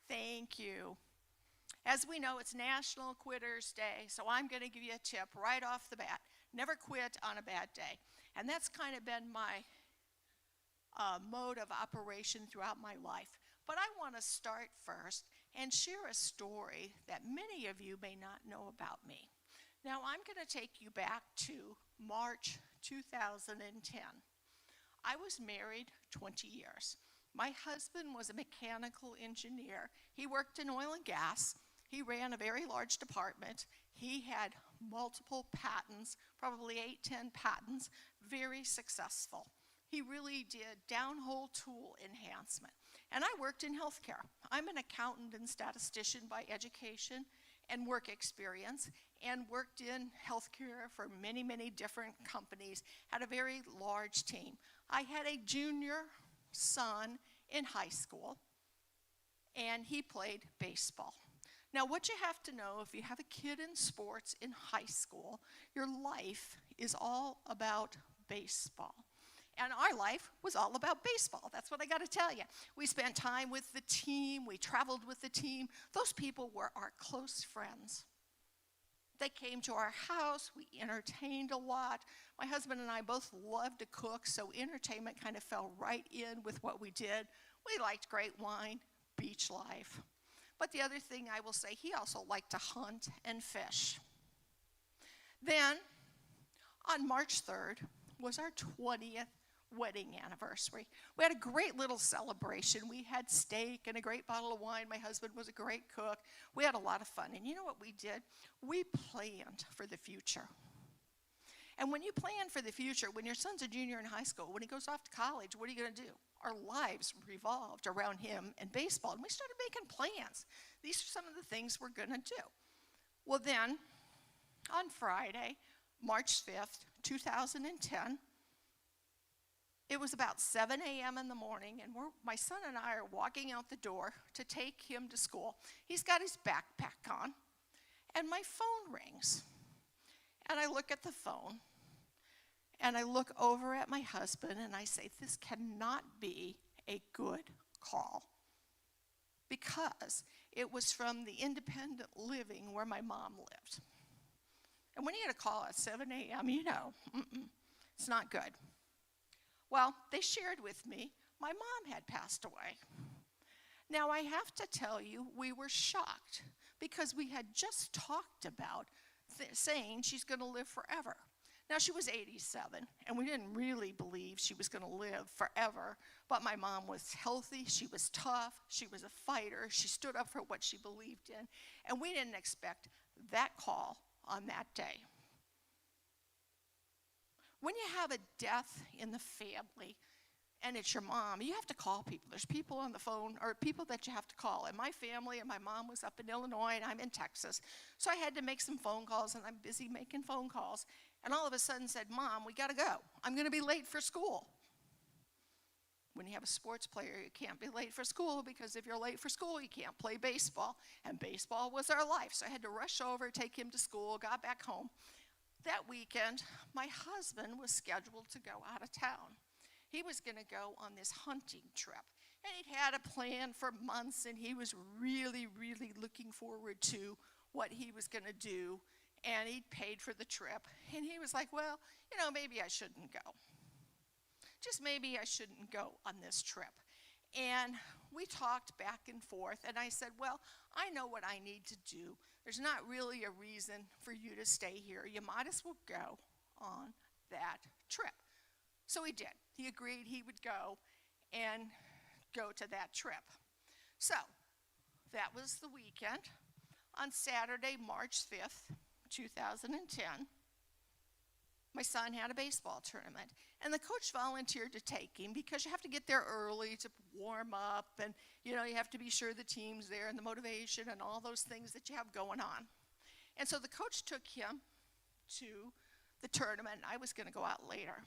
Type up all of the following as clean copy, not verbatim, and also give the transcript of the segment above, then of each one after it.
Thank you. As we know, it's National Quitters Day, so I'm going to give you a tip right off the bat. Never quit on a bad day. And that's kind of been my mode of operation throughout my life. But I want to start first and share a story that many of you may not know about me. Now, I'm going to take you back to March 2010. I was married 20 years. My husband was a mechanical engineer. He worked in oil and gas. He ran a very large department. He had multiple patents, probably 8, 10 patents, very successful. He really did downhole tool enhancement. And I worked in healthcare. I'm an accountant and statistician by education and work experience, and worked in healthcare for many, many different companies, had a very large team. I had a junior son in high school, and he played baseball. Now, what you have to know, if you have a kid in sports in high school, your life is all about baseball. And our life was all about baseball. That's what I got to tell you. We spent time with the team. We traveled with the team. Those people were our close friends. They came to our house. We entertained a lot. My husband and I both loved to cook, so entertainment kind of fell right in with what we did. We liked great wine, beach life. But the other thing I will say, he also liked to hunt and fish. Then, on March 3rd, was our 20th wedding anniversary. We had a great little celebration. We had steak and a great bottle of wine. My husband was a great cook. We had a lot of fun. And you know what we did? We planned for the future. And when you plan for the future, when your son's a junior in high school, when he goes off to college, what are you going to do? Our lives revolved around him and baseball. And we started making plans. These are some of the things we're going to do. Well, then, on Friday, March 5th, 2010, it was about 7 a.m. in the morning, and my son and I are walking out the door to take him to school. He's got his backpack on, and my phone rings. And I look at the phone, and I look over at my husband, and I say, this cannot be a good call, because it was from the independent living where my mom lived. And when you get a call at 7 a.m., you know, it's not good. Well, they shared with me my mom had passed away. Now, I have to tell you, we were shocked because we had just talked about saying she's going to live forever. Now, she was 87, and we didn't really believe she was going to live forever, but my mom was healthy, she was tough, she was a fighter, she stood up for what she believed in, and we didn't expect that call on that day. When you have a death in the family and it's your mom, you have to call people. There's people on the phone, or people that you have to call. And my family and my mom was up in Illinois and I'm in Texas. So I had to make some phone calls, and I'm busy making phone calls. And all of a sudden said, Mom, we got to go. I'm going to be late for school. When you have a sports player, you can't be late for school, because if you're late for school, you can't play baseball. And baseball was our life. So I had to rush over, take him to school, got back home. That weekend, my husband was scheduled to go out of town. He was going to go on this hunting trip. And he'd had a plan for months, and he was really, really looking forward to what he was going to do. And he'd paid for the trip. And he was like, well, maybe I shouldn't go. Just maybe I shouldn't go on this trip. And we talked back and forth, and I said, well, I know what I need to do. There's not really a reason for you to stay here. You might as well go on that trip. So he did. He agreed he would go and go to that trip. So that was the weekend. On Saturday, March 5th, 2010, my son had a baseball tournament, and the coach volunteered to take him because you have to get there early to warm up, and you have to be sure the team's there and the motivation and all those things that you have going on. And so the coach took him to the tournament. I was going to go out later.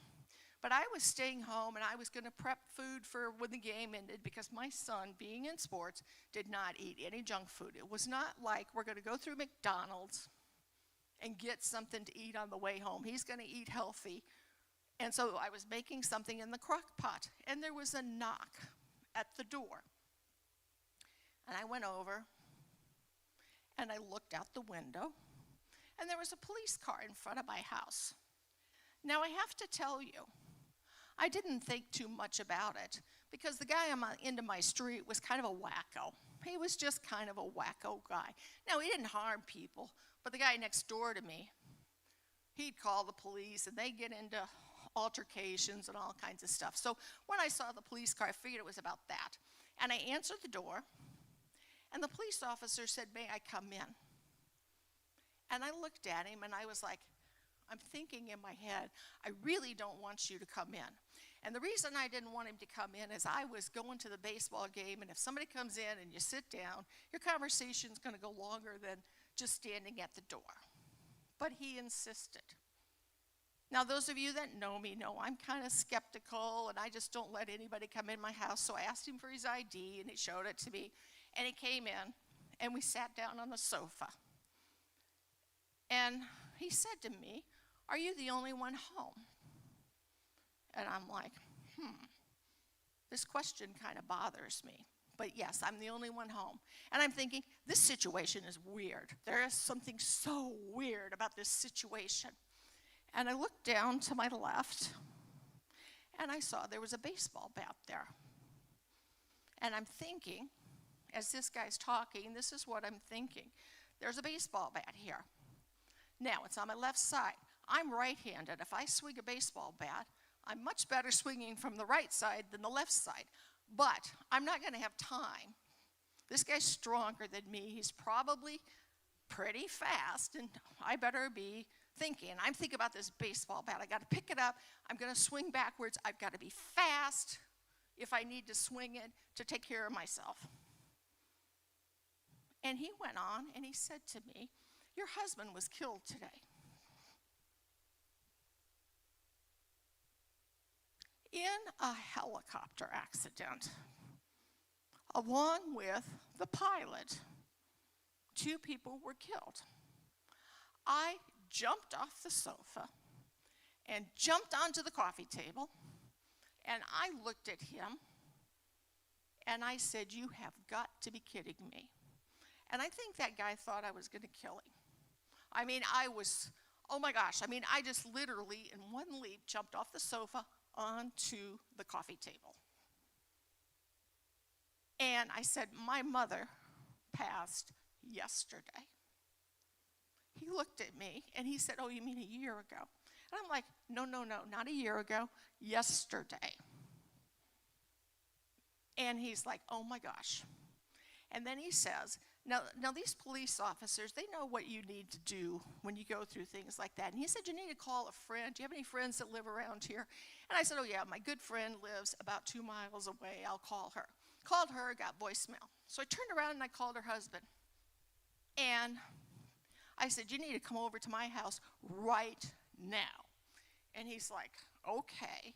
But I was staying home, and I was going to prep food for when the game ended, because my son, being in sports, did not eat any junk food. It was not like we're going to go through McDonald's and get something to eat on the way home. He's going to eat healthy. And so I was making something in the crock pot, and there was a knock at the door. And I went over, and I looked out the window, and there was a police car in front of my house. Now, I have to tell you, I didn't think too much about it, because the guy on end of my street was kind of a wacko. He was just kind of a wacko guy. Now, he didn't harm people, but the guy next door to me, he'd call the police, and they'd get into altercations and all kinds of stuff. So when I saw the police car, I figured it was about that. And I answered the door, and the police officer said, "May I come in?" And I looked at him, and I was like, I'm thinking in my head, I really don't want you to come in. And the reason I didn't want him to come in is I was going to the baseball game, and if somebody comes in and you sit down, your conversation's going to go longer than just standing at the door. But he insisted. Now, those of you that know me know I'm kind of skeptical, and I just don't let anybody come in my house. So I asked him for his ID, and he showed it to me. And he came in, and we sat down on the sofa. And he said to me, "Are you the only one home?" And I'm like, this question kind of bothers me. But yes, I'm the only one home. And I'm thinking, this situation is weird. There is something so weird about this situation. And I looked down to my left, and I saw there was a baseball bat there. And I'm thinking, as this guy's talking, this is what I'm thinking. There's a baseball bat here. Now, it's on my left side. I'm right-handed. If I swing a baseball bat, I'm much better swinging from the right side than the left side. But I'm not going to have time. This guy's stronger than me. He's probably pretty fast, and I better be thinking. I'm thinking about this baseball bat. I got to pick it up. I'm going to swing backwards. I've got to be fast if I need to swing it to take care of myself. And he went on, and he said to me, "Your husband was killed today." In a helicopter accident, along with the pilot, 2 people were killed. I jumped off the sofa and jumped onto the coffee table, and I looked at him, and I said, "You have got to be kidding me." And I think that guy thought I was going to kill him. I mean, oh my gosh, I just literally, in one leap, jumped off the sofa onto the coffee table. And I said, "My mother passed yesterday." He looked at me, and he said, "Oh, you mean a year ago?" And I'm like, no, not a year ago, yesterday. And he's like, "Oh my gosh." And then he says, now these police officers, they know what you need to do when you go through things like that. And he said, "You need to call a friend. Do you have any friends that live around here?" And I said, "Oh yeah, my good friend lives about 2 miles away. I'll call her." Called her, got voicemail. So I turned around and I called her husband. And I said, "You need to come over to my house right now." And he's like, "Okay.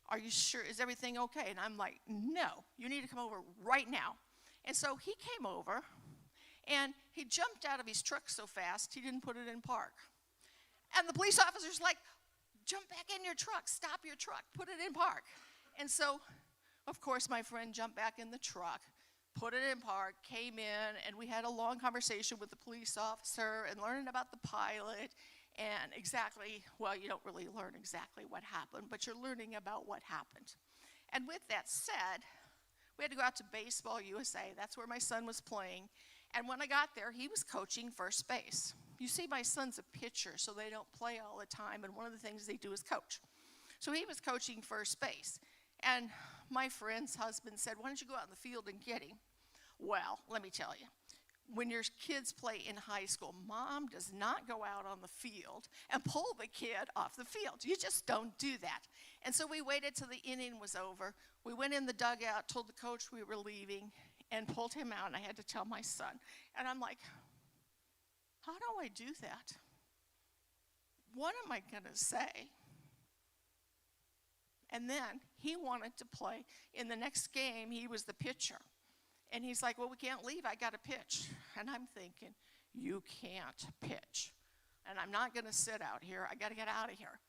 Are you sure? Is everything okay?" And I'm like, "No, you need to come over right now." And so he came over, and he jumped out of his truck so fast, he didn't put it in park. And the police officer's like, "Jump back in your truck, stop your truck, put it in park." And so, of course, my friend jumped back in the truck, put it in park, came in, and we had a long conversation with the police officer and learning about the pilot and exactly, well, you don't really learn exactly what happened, but you're learning about what happened. And with that said, we had to go out to Baseball USA. That's where my son was playing. And when I got there, he was coaching first base. You see, my son's a pitcher, so they don't play all the time, and one of the things they do is coach. So he was coaching first base. And my friend's husband said, "Why don't you go out in the field and get him?" Well, let me tell you, when your kids play in high school, mom does not go out on the field and pull the kid off the field. You just don't do that. And so we waited till the inning was over. We went in the dugout, told the coach we were leaving, and pulled him out, and I had to tell my son. And I'm like, how do I do that? What am I going to say? And then he wanted to play. In the next game, he was the pitcher. And he's like, "Well, we can't leave. I got to pitch." And I'm thinking, you can't pitch. And I'm not going to sit out here. I got to get out of here.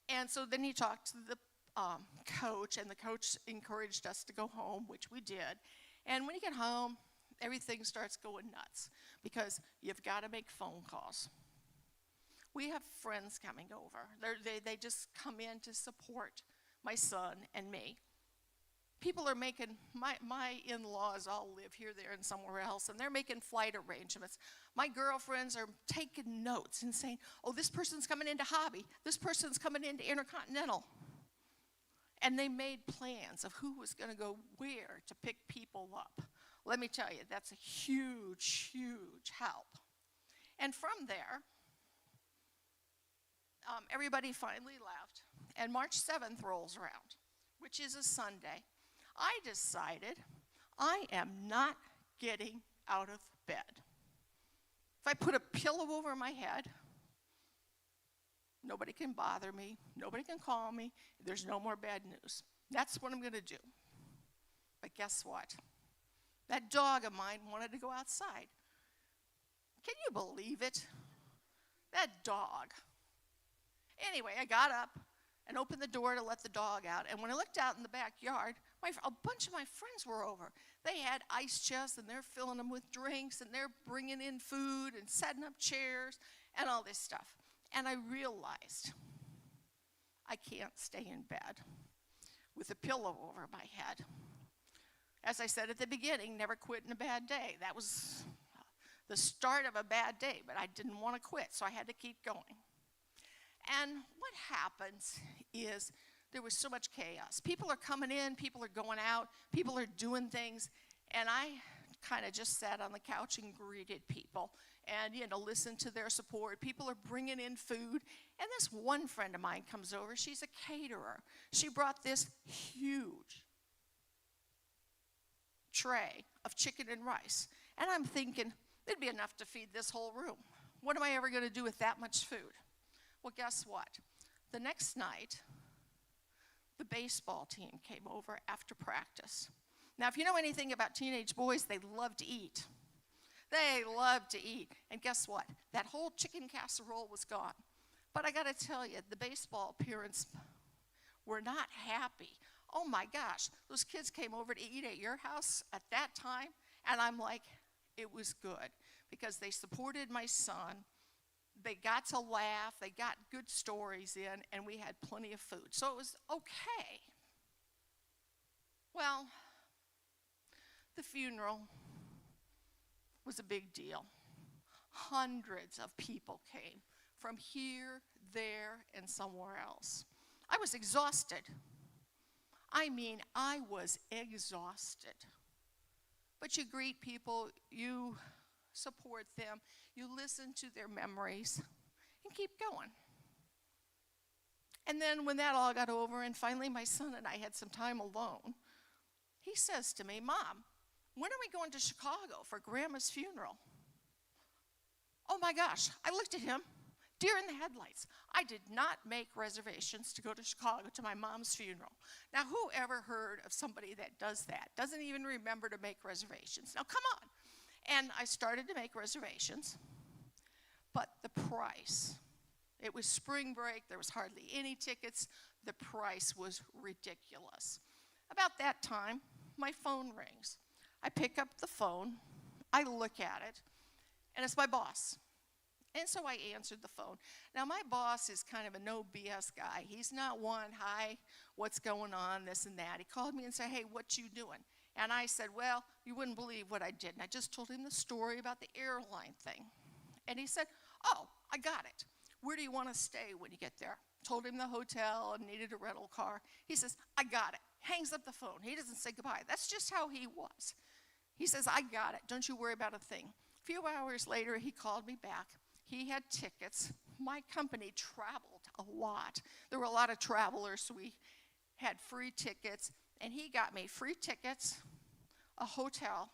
And so then he talked to the coach, and the coach encouraged us to go home, which we did. And when you get home, everything starts going nuts because you've got to make phone calls. We have friends coming over. They just come in to support my son and me. People are making, my in-laws all live here, there, and somewhere else, and they're making flight arrangements. My girlfriends are taking notes and saying, oh, this person's coming into Hobby. This person's coming into Intercontinental. And they made plans of who was going to go where to pick people up. Let me tell you, that's a huge, huge help. And from there, everybody finally left, and March 7th rolls around, which is a Sunday. I decided I am not getting out of bed. If I put a pillow over my head, nobody can bother me, nobody can call me, there's no more bad news. That's what I'm going to do. But guess what? That dog of mine wanted to go outside. Can you believe it? That dog. Anyway, I got up and opened the door to let the dog out. And when I looked out in the backyard, a bunch of my friends were over. They had ice chests, and they're filling them with drinks, and they're bringing in food and setting up chairs and all this stuff. And I realized I can't stay in bed with a pillow over my head. As I said at the beginning, never quit in a bad day. That was the start of a bad day, but I didn't want to quit, so I had to keep going. And what happens is there was so much chaos. People are coming in, people are going out, people are doing things, and I kind of just sat on the couch and greeted people and, listened to their support. People are bringing in food, and this one friend of mine comes over. She's a caterer. She brought this huge tray of chicken and rice, and I'm thinking, it'd be enough to feed this whole room. What am I ever going to do with that much food? Well, guess what? The next night, the baseball team came over after practice. Now, if you know anything about teenage boys, they love to eat. They love to eat. And guess what? That whole chicken casserole was gone. But I got to tell you, the baseball parents were not happy. Oh my gosh, those kids came over to eat at your house at that time? And I'm like, it was good because they supported my son. They got to laugh, they got good stories in, and we had plenty of food. So it was okay. Well, the funeral was a big deal. Hundreds of people came from here, there, and somewhere else. I was exhausted. I mean, I was exhausted. But you greet people, you support them, you listen to their memories, and keep going. And then when that all got over, and finally my son and I had some time alone, he says to me, Mom, when are we going to Chicago for Grandma's funeral? Oh my gosh, I looked at him, deer in the headlights. I did not make reservations to go to Chicago to my mom's funeral. Now, who ever heard of somebody that does that? Doesn't even remember to make reservations. Now, come on. And I started to make reservations, but the price, it was spring break, there was hardly any tickets, the price was ridiculous. About that time, my phone rings. I pick up the phone, I look at it, and it's my boss. And so I answered the phone. Now, my boss is kind of a no BS guy. He's not one, hi, what's going on, this and that. He called me and said, hey, what you doing? And I said, well, you wouldn't believe what I did. And I just told him the story about the airline thing. And he said, oh, I got it. Where do you want to stay when you get there? Told him the hotel and needed a rental car. He says, I got it. Hangs up the phone. He doesn't say goodbye. That's just how he was. He says, I got it. Don't you worry about a thing. A few hours later, he called me back. He had tickets. My company traveled a lot. There were a lot of travelers, so we had free tickets. And he got me free tickets, a hotel,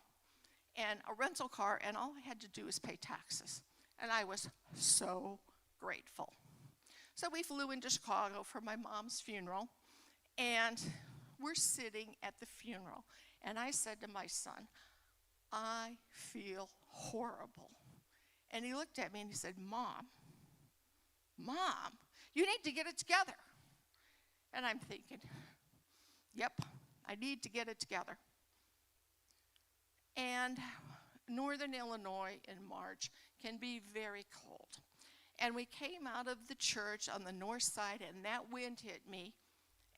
and a rental car, and all I had to do was pay taxes. And I was so grateful. So we flew into Chicago for my mom's funeral, and we're sitting at the funeral. And I said to my son, I feel horrible. And he looked at me and he said, Mom, you need to get it together. And I'm thinking, yep, I need to get it together. And Northern Illinois in March can be very cold. And we came out of the church on the north side, and that wind hit me,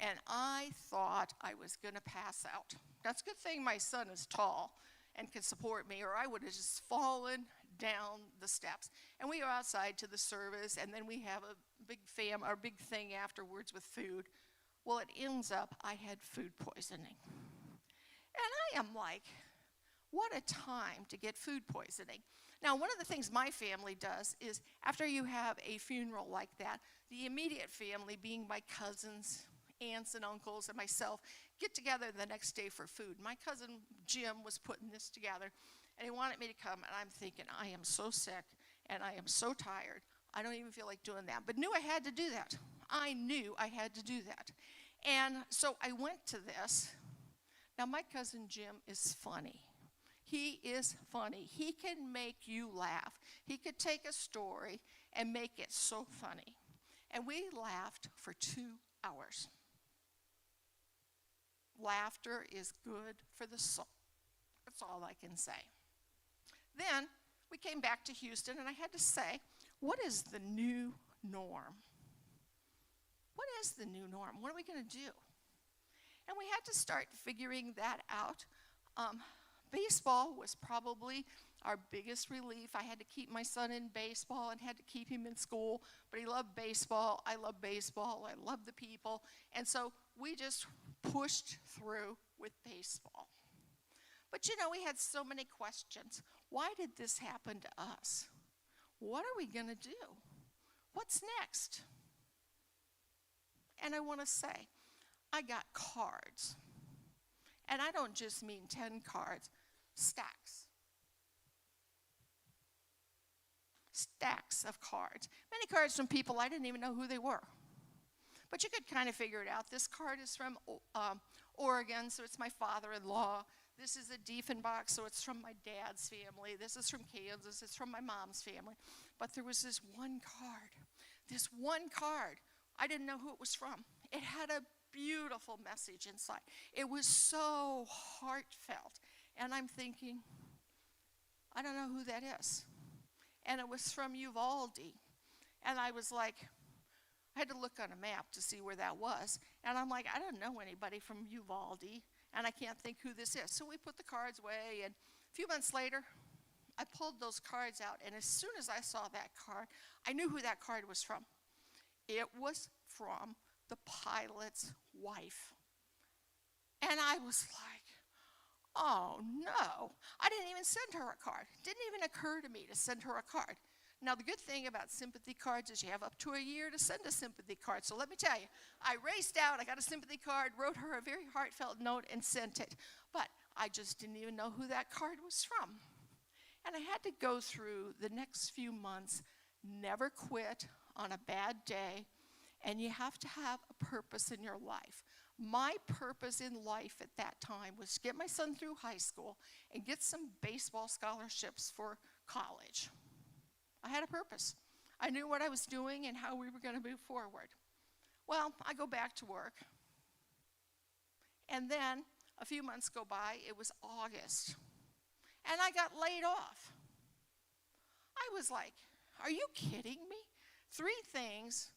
and I thought I was going to pass out. That's a good thing my son is tall and can support me, or I would have just fallen down the steps. And we go outside to the service, and then we have a big thing afterwards with food. Well, it ends up I had food poisoning. And I am like, what a time to get food poisoning. Now, one of the things my family does is after you have a funeral like that, the immediate family, being my cousins, aunts and uncles, and myself, get together the next day for food. My cousin Jim was putting this together, and he wanted me to come, and I'm thinking, I am so sick, and I am so tired. I don't even feel like doing that, but knew I had to do that. I knew I had to do that. And so I went to this. Now, my cousin Jim is funny. He is funny. He can make you laugh. He could take a story and make it so funny. And we laughed for 2 hours. Laughter is good for the soul. That's all I can say. Then we came back to Houston, and I had to say, what is the new norm? What is the new norm? What are we going to do? And we had to start figuring that out. Baseball was probably our biggest relief. I had to keep my son in baseball and had to keep him in school, but he loved baseball. I love baseball. I love the people. And so we just pushed through with baseball. But we had so many questions. Why did this happen to us? What are we going to do? What's next? And I want to say, I got cards. And I don't just mean 10 cards, stacks. Stacks of cards. Many cards from people I didn't even know who they were. But you could kind of figure it out. This card is from Oregon, so it's my father-in-law. This is a Diefenbach, so it's from my dad's family. This is from Kansas. It's from my mom's family. But there was this one card. This one card. I didn't know who it was from. It had a beautiful message inside. It was so heartfelt. And I'm thinking, I don't know who that is. And it was from Uvalde. And I was like, I had to look on a map to see where that was. And I'm like, I don't know anybody from Uvalde, and I can't think who this is. So we put the cards away, and a few months later, I pulled those cards out, and as soon as I saw that card, I knew who that card was from. It was from the pilot's wife. And I was like, oh no, I didn't even send her a card. It didn't even occur to me to send her a card. Now, the good thing about sympathy cards is you have up to a year to send a sympathy card. So let me tell you, I raced out, I got a sympathy card, wrote her a very heartfelt note, and sent it. But I just didn't even know who that card was from. And I had to go through the next few months, never quit on a bad day, and you have to have a purpose in your life. My purpose in life at that time was to get my son through high school and get some baseball scholarships for college. I had a purpose. I knew what I was doing and how we were going to move forward. Well, I go back to work. And then a few months go by. It was August. And I got laid off. I was like, are you kidding me? 3 things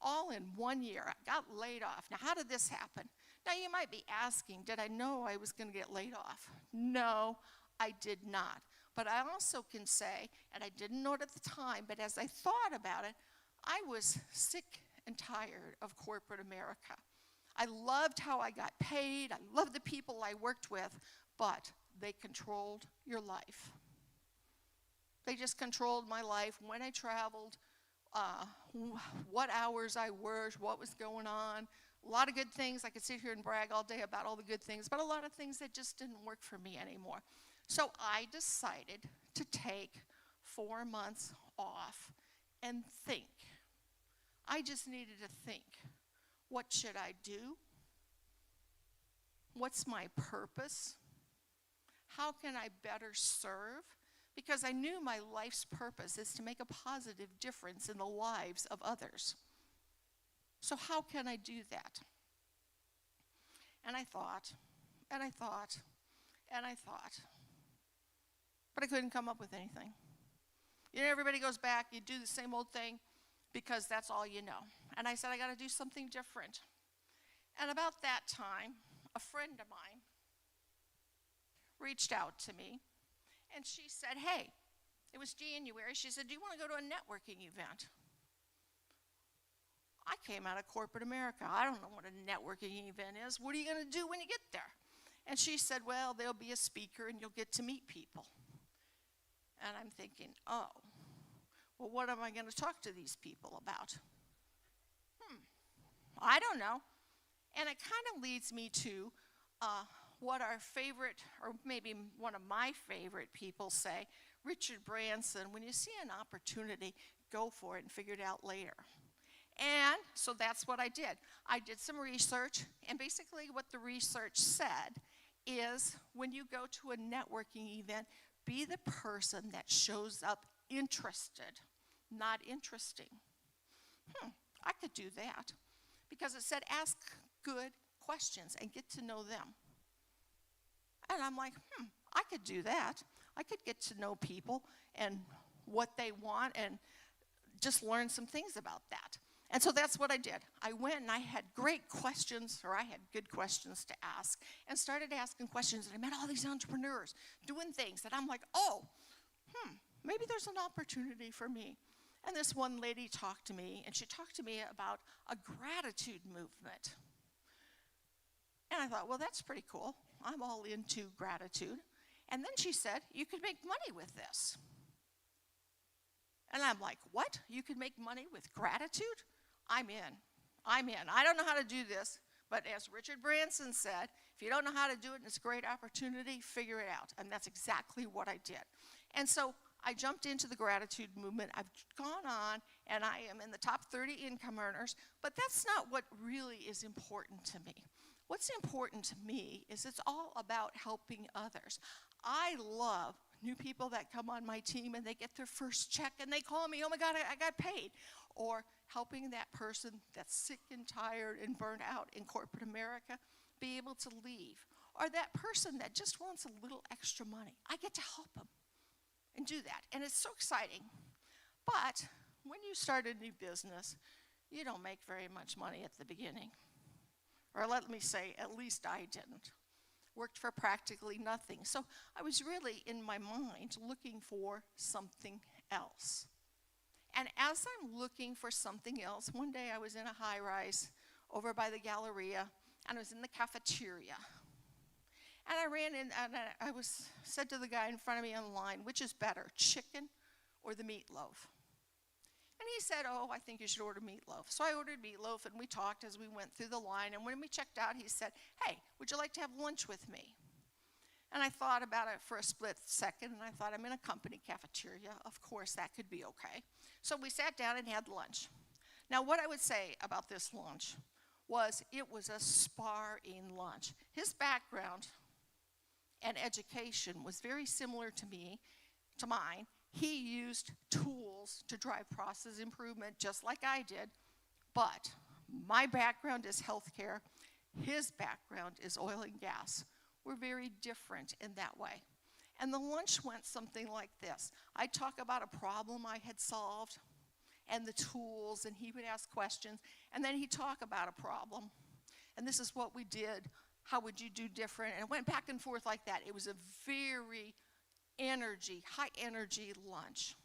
all in 1 year. I got laid off. Now, how did this happen? Now, you might be asking, did I know I was going to get laid off? No, I did not. But I also can say, and I didn't know it at the time, but as I thought about it, I was sick and tired of corporate America. I loved how I got paid. I loved the people I worked with, but they controlled your life. They just controlled my life, when I traveled, what hours I worked, what was going on. A lot of good things. I could sit here and brag all day about all the good things, but a lot of things that just didn't work for me anymore. So I decided to take 4 months off and think. I just needed to think. What should I do? What's my purpose? How can I better serve? Because I knew my life's purpose is to make a positive difference in the lives of others. So how can I do that? And I thought, and I thought, and I thought. but I couldn't come up with anything. You know, everybody goes back, you do the same old thing because that's all you know. And I said, I got to do something different. And about that time, a friend of mine reached out to me, and she said, hey, it was January. She said, do you want to go to a networking event? I came out of corporate America. I don't know what a networking event is. What are you going to do when you get there? And she said, well, there'll be a speaker and you'll get to meet people. And I'm thinking, oh, well, what am I going to talk to these people about? I don't know. And it kind of leads me to what our favorite, or maybe one of my favorite people say, Richard Branson, when you see an opportunity, go for it and figure it out later. And so that's what I did. I did some research, and basically what the research said is when you go to a networking event, be the person that shows up interested, not interesting. I could do that because it said ask good questions and get to know them. And I'm like, I could do that. I could get to know people and what they want and just learn some things about that. And so that's what I did. I went and I had great questions, or I had good questions to ask, and started asking questions. And I met all these entrepreneurs doing things that I'm like, oh, maybe there's an opportunity for me. And this one lady talked to me, and she talked to me about a gratitude movement. And I thought, well, that's pretty cool. I'm all into gratitude. And then she said, you could make money with this. And I'm like, what? You could make money with gratitude? I'm in. I don't know how to do this, but as Richard Branson said, if you don't know how to do it and it's a great opportunity, figure it out. And that's exactly what I did. And so I jumped into the gratitude movement. I've gone on, and I am in the top 30 income earners, but that's not what really is important to me. What's important to me is it's all about helping others. I love new people that come on my team and they get their first check and they call me, oh my God, I got paid. Or helping that person that's sick and tired and burnt out in corporate America be able to leave. Or that person that just wants a little extra money. I get to help them and do that. And it's so exciting. But when you start a new business, you don't make very much money at the beginning. Or let me say, at least I didn't. Worked for practically nothing. So I was really, in my mind, looking for something else. And as I'm looking for something else, one day I was in a high-rise over by the Galleria, and I was in the cafeteria. And I ran in, and I said to the guy in front of me on the line, which is better, chicken or the meatloaf? And he said, oh, I think you should order meatloaf. So I ordered meatloaf, and we talked as we went through the line. And when we checked out, he said, hey, would you like to have lunch with me? And I thought about it for a split second, and I thought, I'm in a company cafeteria. Of course, that could be okay. So we sat down and had lunch. Now, what I would say about this lunch was it was a sparring lunch. His background and education was very similar to mine. He used tools to drive process improvement just like I did, but my background is healthcare. His background is oil and gas. We're very different in that way. And the lunch went something like this. I'd talk about a problem I had solved and the tools, and he would ask questions, and then he'd talk about a problem. And this is what we did. How would you do different? And it went back and forth like that. It was a very high energy lunch.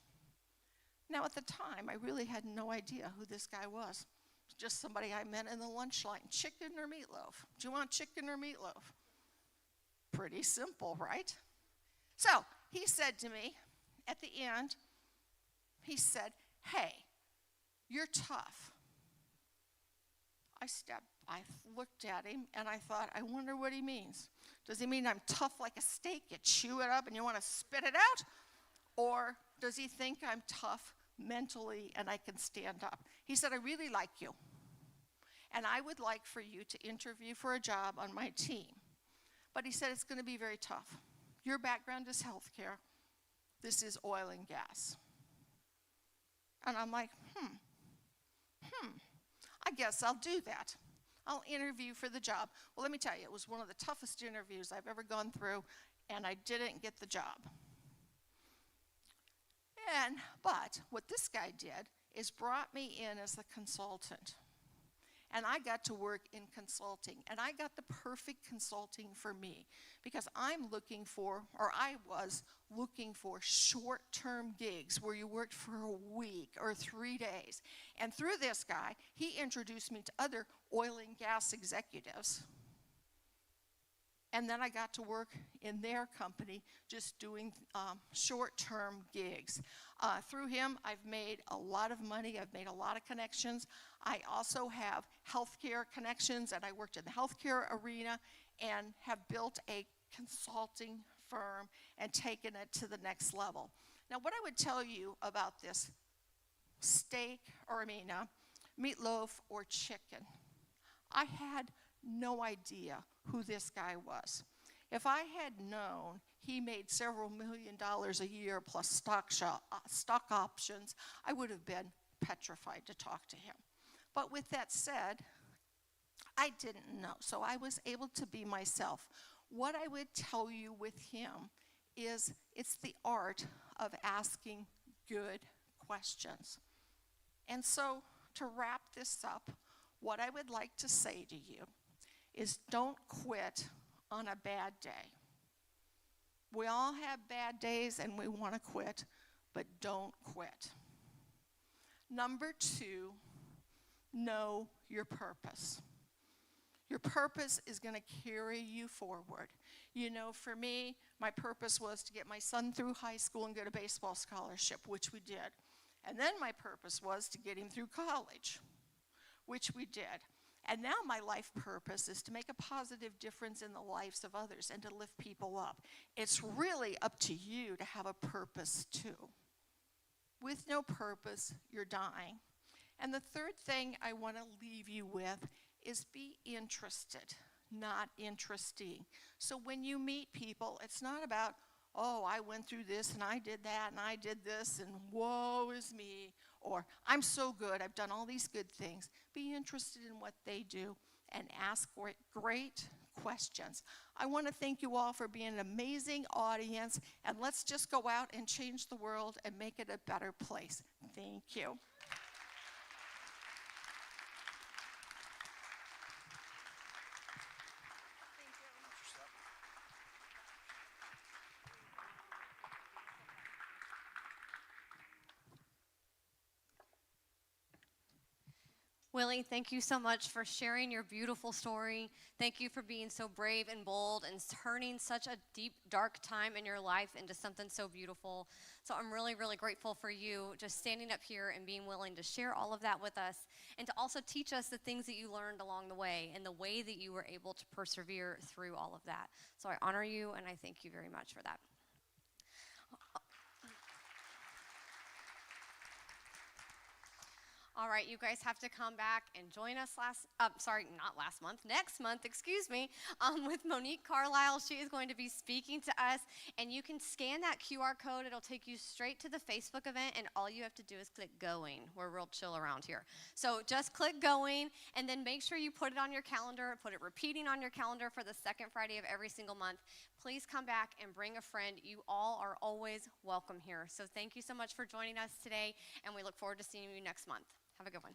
Now at the time, I really had no idea who this guy was. Just somebody I met in the lunch line. Chicken or meatloaf? Do you want chicken or meatloaf? Pretty simple, right? So he said to me at the end, he said, hey, you're tough. I looked at him and I thought, I wonder what he means. Does he mean I'm tough like a steak, you chew it up and you want to spit it out? Or does he think I'm tough mentally and I can stand up? He said, I really like you. And I would like for you to interview for a job on my team. But he said, it's going to be very tough. Your background is healthcare. This is oil and gas. And I'm like, I guess I'll do that. I'll interview for the job. Well, let me tell you, it was one of the toughest interviews I've ever gone through, and I didn't get the job. But what this guy did is brought me in as a consultant. And I got to work in consulting. And I got the perfect consulting for me because I was looking for short-term gigs where you worked for a week or 3 days. And through this guy, he introduced me to other oil and gas executives. And then I got to work in their company just doing short-term gigs. Through him, I've made a lot of money. I've made a lot of connections. I also have healthcare connections, and I worked in the healthcare arena and have built a consulting firm and taken it to the next level. Now, what I would tell you about this steak, meatloaf or chicken, I had no idea who this guy was. If I had known he made several $1 million a year plus stock options, I would have been petrified to talk to him. But with that said, I didn't know, so I was able to be myself. What I would tell you with him is it's the art of asking good questions. And so to wrap this up, what I would like to say to you is don't quit on a bad day. We all have bad days and we want to quit, but don't quit. Number 2, know your purpose. Your purpose is going to carry you forward. You know, for me, my purpose was to get my son through high school and get a baseball scholarship, which we did. And then my purpose was to get him through college, which we did. And now my life purpose is to make a positive difference in the lives of others and to lift people up. It's really up to you to have a purpose too. With no purpose, you're dying. And the third thing I want to leave you with is be interested, not interesting. So when you meet people, it's not about, oh, I went through this and I did that and I did this and woe is me, or I'm so good, I've done all these good things. Be interested in what they do and ask great questions. I want to thank you all for being an amazing audience, and let's just go out and change the world and make it a better place. Thank you. Willie, thank you so much for sharing your beautiful story. Thank you for being so brave and bold and turning such a deep, dark time in your life into something so beautiful. So I'm really, really grateful for you just standing up here and being willing to share all of that with us and to also teach us the things that you learned along the way and the way that you were able to persevere through all of that. So I honor you and I thank you very much for that. All right, you guys have to come back and join us next month, with Monique Carlisle. She is going to be speaking to us, and you can scan that QR code. It'll take you straight to the Facebook event, and all you have to do is click going. We're real chill around here. So just click going, and then make sure you put it on your calendar, put it repeating on your calendar for the second Friday of every single month. Please come back and bring a friend. You all are always welcome here. So thank you so much for joining us today, and we look forward to seeing you next month. Have a good one.